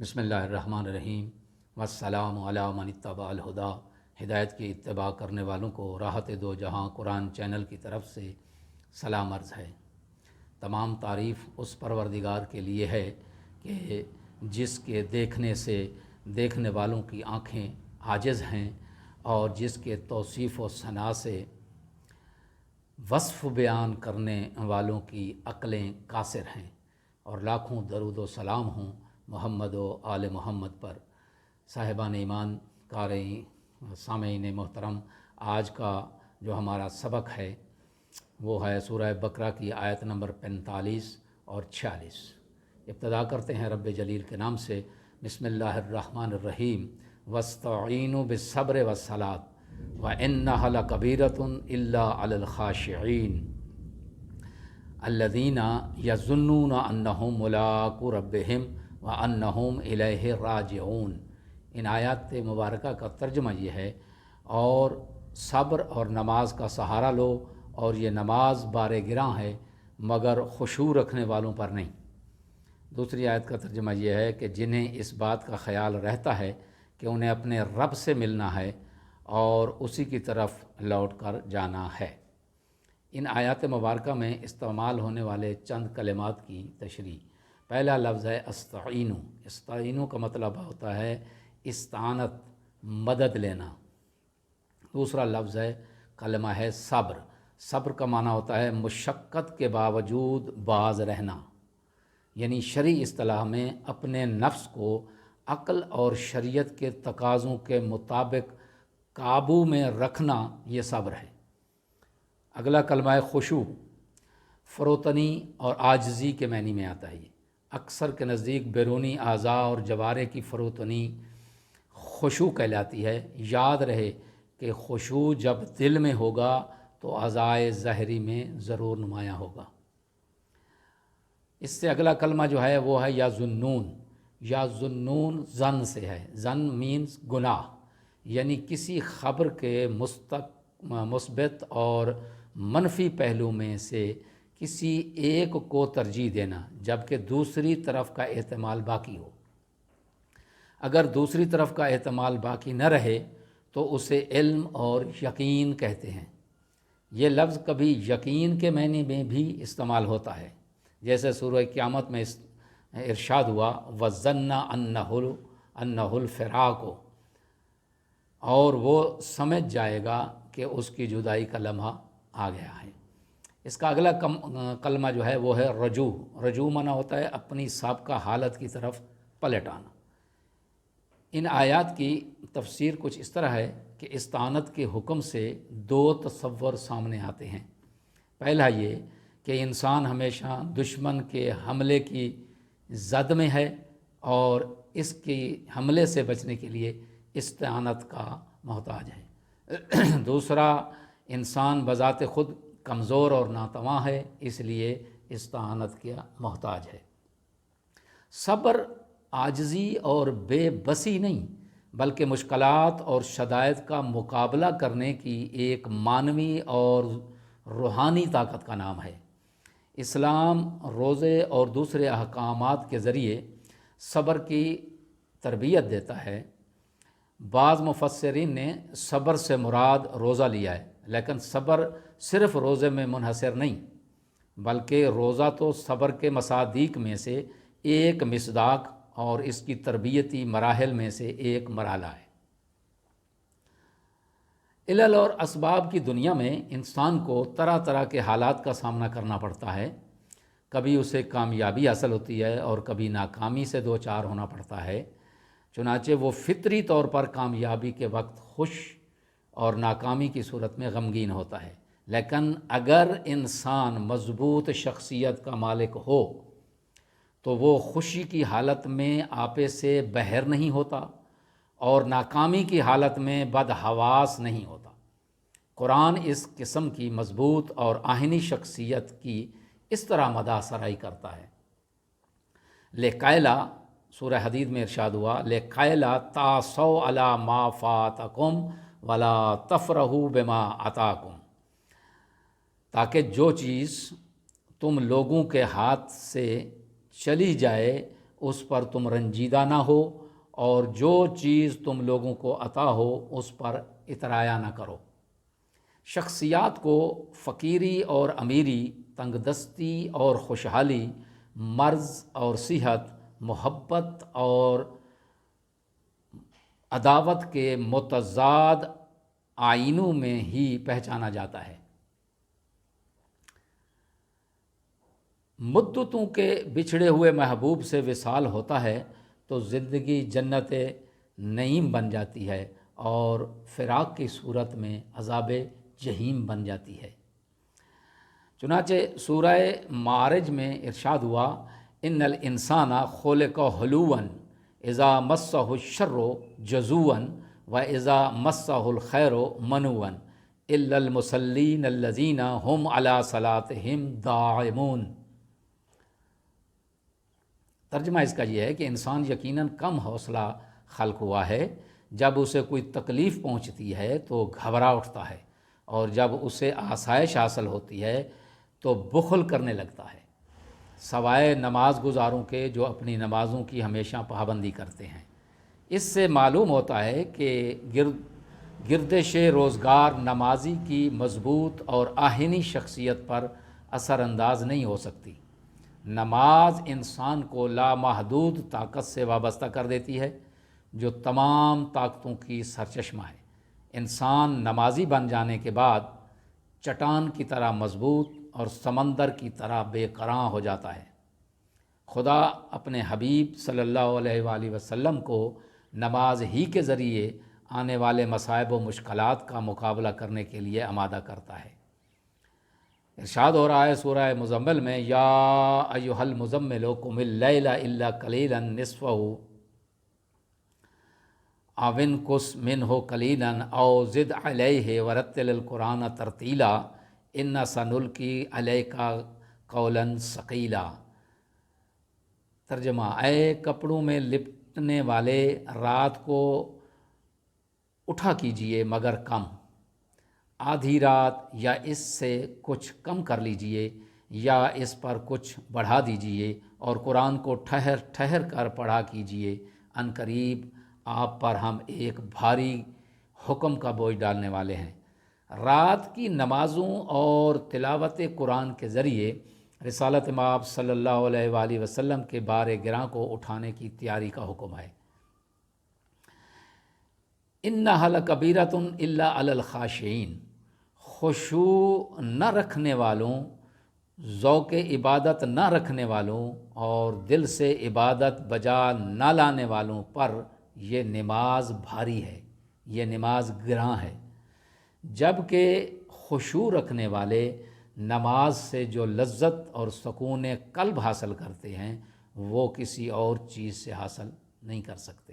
بسم اللہ الرحمن الرحیم والسلام علی من اتبع الہدی۔ ہدایت کی اتباع کرنے والوں کو راحت دو جہاں قرآن چینل کی طرف سے سلام عرض ہے۔ تمام تعریف اس پروردگار کے لیے ہے کہ جس کے دیکھنے سے دیکھنے والوں کی آنکھیں عاجز ہیں اور جس کے توصیف و ثنا سے وصف بیان کرنے والوں کی عقلیں قاصر ہیں، اور لاکھوں درود و سلام ہوں محمد و آل محمد پر۔ صاحبان ایمان، قارئین، سامعین محترم، آج کا جو ہمارا سبق ہے وہ ہے سورہ بقرہ کی آیت نمبر 45 اور 46۔ ابتدا کرتے ہیں رب جلیل کے نام سے۔ بسم اللہ الرحمن الرحیم۔ وَاسْتَعِینُوا بِالصَّبْرِ وَالصَّلَاةِ وَإِنَّهَا لَكَبِیرَةٌ إِلَّا عَلَى الْخَاشِعِینَ الَّذِینَ یَظُنُّونَ أَنَّهُم مُّلَاقُو رَبِّهِمْ وَأَنَّهُمْ إِلَیْهِ راجعون۔ ان آیات مبارکہ کا ترجمہ یہ ہے، اور صبر اور نماز کا سہارا لو، اور یہ نماز بار گراں ہے مگر خشوع رکھنے والوں پر نہیں۔ دوسری آیت کا ترجمہ یہ ہے کہ جنہیں اس بات کا خیال رہتا ہے کہ انہیں اپنے رب سے ملنا ہے اور اسی کی طرف لوٹ کر جانا ہے۔ ان آیات مبارکہ میں استعمال ہونے والے چند کلمات کی تشریح۔ پہلا لفظ ہے استعینوا۔ استعینوا کا مطلب ہوتا ہے استعانت، مدد لینا۔ دوسرا لفظ ہے کلمہ ہے صبر۔ صبر کا معنی ہوتا ہے مشقت کے باوجود باز رہنا، یعنی شرعی اصطلاح میں اپنے نفس کو عقل اور شریعت کے تقاضوں کے مطابق قابو میں رکھنا، یہ صبر ہے۔ اگلا کلمہ ہے خشوع۔ فروتنی اور عاجزی کے معنی میں آتا ہے۔ اکثر کے نزدیک بیرونی اعضاء اور جوارے کی فروتنی خشوع کہلاتی ہے۔ یاد رہے کہ خشوع جب دل میں ہوگا تو اعضائے ظاہری میں ضرور نمایاں ہوگا۔ اس سے اگلا کلمہ جو ہے وہ ہے یظنون۔ یظنون ظن سے ہے۔ ظن مینز گناہ، یعنی کسی خبر کے مثبت اور منفی پہلو میں سے کسی ایک کو ترجیح دینا جبکہ دوسری طرف کا احتمال باقی ہو۔ اگر دوسری طرف کا احتمال باقی نہ رہے تو اسے علم اور یقین کہتے ہیں۔ یہ لفظ کبھی یقین کے معنی میں بھی استعمال ہوتا ہے، جیسے سورہ قیامت میں ارشاد ہوا وَظَنَّ أَنَّهُ الْفِرَاقُ، اور وہ سمجھ جائے گا کہ اس کی جدائی کا لمحہ آ گیا ہے۔ اس کا اگلا کلمہ جو ہے وہ ہے رجوع۔ رجوع معنی ہوتا ہے اپنی سابقہ حالت کی طرف پلٹ آنا۔ ان آیات کی تفسیر کچھ اس طرح ہے کہ استعانت کے حکم سے دو تصور سامنے آتے ہیں۔ پہلا یہ کہ انسان ہمیشہ دشمن کے حملے کی زد میں ہے اور اس کی حملے سے بچنے کے لیے استعانت کا محتاج ہے۔ دوسرا، انسان بذات خود کمزور اور ناتواں ہے، اس لیے استعانت کا محتاج ہے۔ صبر عاجزی اور بے بسی نہیں بلکہ مشکلات اور شدائد کا مقابلہ کرنے کی ایک معنوی اور روحانی طاقت کا نام ہے۔ اسلام روزے اور دوسرے احکامات کے ذریعے صبر کی تربیت دیتا ہے۔ بعض مفسرین نے صبر سے مراد روزہ لیا ہے، لیکن صبر صرف روزے میں منحصر نہیں بلکہ روزہ تو صبر کے مصادیق میں سے ایک مصداق اور اس کی تربیتی مراحل میں سے ایک مرحلہ ہے۔ علل اور اسباب کی دنیا میں انسان کو طرح طرح کے حالات کا سامنا کرنا پڑتا ہے۔ کبھی اسے کامیابی حاصل ہوتی ہے اور کبھی ناکامی سے دو چار ہونا پڑتا ہے۔ چنانچہ وہ فطری طور پر کامیابی کے وقت خوش اور ناکامی کی صورت میں غمگین ہوتا ہے، لیکن اگر انسان مضبوط شخصیت کا مالک ہو تو وہ خوشی کی حالت میں آپے سے بہر نہیں ہوتا اور ناکامی کی حالت میں بدحواس نہیں ہوتا۔ قرآن اس قسم کی مضبوط اور آہنی شخصیت کی اس طرح مدح سرائی کرتا ہے۔ لِقَیْلَ، سورہ حدید میں ارشاد ہوا لِقَیْلَ تَأْسَوْا عَلَىٰ مَا فَاتَکُمْ وَلَا تَفْرَحُوا بِمَا آتَاکُمْ، تاکہ جو چیز تم لوگوں کے ہاتھ سے چلی جائے اس پر تم رنجیدہ نہ ہو، اور جو چیز تم لوگوں کو عطا ہو اس پر اترایا نہ کرو۔ شخصیات کو فقیری اور امیری، تنگ دستی اور خوشحالی، مرض اور صحت، محبت اور عداوت کے متضاد آئینوں میں ہی پہچانا جاتا ہے۔ مدتوں کے بچھڑے ہوئے محبوب سے وصال ہوتا ہے تو زندگی جنت نعیم بن جاتی ہے، اور فراق کی صورت میں عذاب جہیم بن جاتی ہے۔ چنانچہ سورہ معارج میں ارشاد ہوا، ان الانسان خلق ہلوعا اذا مسہ الشر جزوعا واذا مسہ الخیر منوعا الا المصلین الذین هم علی صلاتهم داعمون۔ ترجمہ اس کا یہ ہے کہ انسان یقیناً کم حوصلہ خلق ہوا ہے، جب اسے کوئی تکلیف پہنچتی ہے تو گھبرا اٹھتا ہے، اور جب اسے آسائش حاصل ہوتی ہے تو بخل کرنے لگتا ہے، سوائے نماز گزاروں کے جو اپنی نمازوں کی ہمیشہ پابندی کرتے ہیں۔ اس سے معلوم ہوتا ہے کہ گردش روزگار نمازی کی مضبوط اور آہنی شخصیت پر اثر انداز نہیں ہو سکتی۔ نماز انسان کو لامحدود طاقت سے وابستہ کر دیتی ہے، جو تمام طاقتوں کی سرچشمہ ہے۔ انسان نمازی بن جانے کے بعد چٹان کی طرح مضبوط اور سمندر کی طرح بے قرار ہو جاتا ہے۔ خدا اپنے حبیب صلی اللہ علیہ وآلہ وسلم کو نماز ہی کے ذریعے آنے والے مصائب و مشکلات کا مقابلہ کرنے کے لیے آمادہ کرتا ہے۔ ارشاد ہو رہا ہے سورہ مزمل میں، یا ایھا المزمل قم اللیل الا قلیلا نصفہ او انقص منہ قلیلا او زد علیہ ورتل القرآن ترتیلا انا سنلقی علیک قولا ثقیلا۔ ترجمہ، اے کپڑوں میں لپٹنے والے، رات کو اٹھا کیجئے مگر کم، آدھی رات یا اس سے کچھ کم کر لیجئے، یا اس پر کچھ بڑھا دیجئے، اور قرآن کو ٹھہر ٹھہر کر پڑھا کیجئے، عن قریب آپ پر ہم ایک بھاری حکم کا بوجھ ڈالنے والے ہیں۔ رات کی نمازوں اور تلاوت قرآن کے ذریعے رسالت مآب صلی اللہ علیہ وآلہ وسلم کے بار گراں کو اٹھانے کی تیاری کا حکم ہے۔ انھا لکبیرۃ الا علی الخاشعین، خشوع نہ رکھنے والوں، ذوق عبادت نہ رکھنے والوں اور دل سے عبادت بجا نہ لانے والوں پر یہ نماز بھاری ہے، یہ نماز گراں ہے، جبکہ خشوع رکھنے والے نماز سے جو لذت اور سکون قلب حاصل کرتے ہیں وہ کسی اور چیز سے حاصل نہیں کر سکتے۔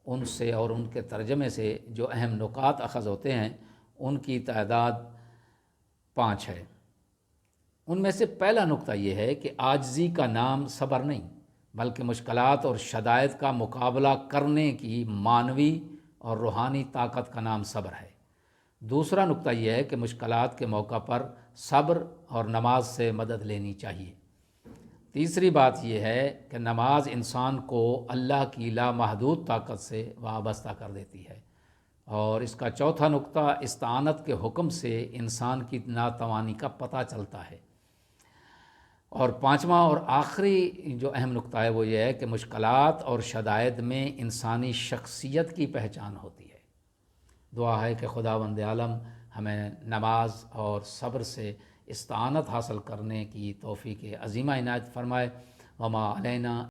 ان سے اور ان کے ترجمے سے جو اہم نکات اخذ ہوتے ہیں ان کی تعداد 5 ہے۔ ان میں سے پہلا نقطہ یہ ہے کہ عاجزی کا نام صبر نہیں، بلکہ مشکلات اور شدائد کا مقابلہ کرنے کی معنوی اور روحانی طاقت کا نام صبر ہے۔ دوسرا نقطہ یہ ہے کہ مشکلات کے موقع پر صبر اور نماز سے مدد لینی چاہیے۔ تیسری بات یہ ہے کہ نماز انسان کو اللہ کی لامحدود طاقت سے وابستہ کر دیتی ہے، اور اس کا چوتھا نقطہ استعانت کے حکم سے انسان کی ناتوانی کا پتہ چلتا ہے۔ اور پانچواں اور آخری جو اہم نقطہ ہے وہ یہ ہے کہ مشکلات اور شدائد میں انسانی شخصیت کی پہچان ہوتی ہے۔ دعا ہے کہ خداوند عالم ہمیں نماز اور صبر سے استعانت حاصل کرنے کی توفیق عظیمہ عنایت فرمائے۔ وما علینا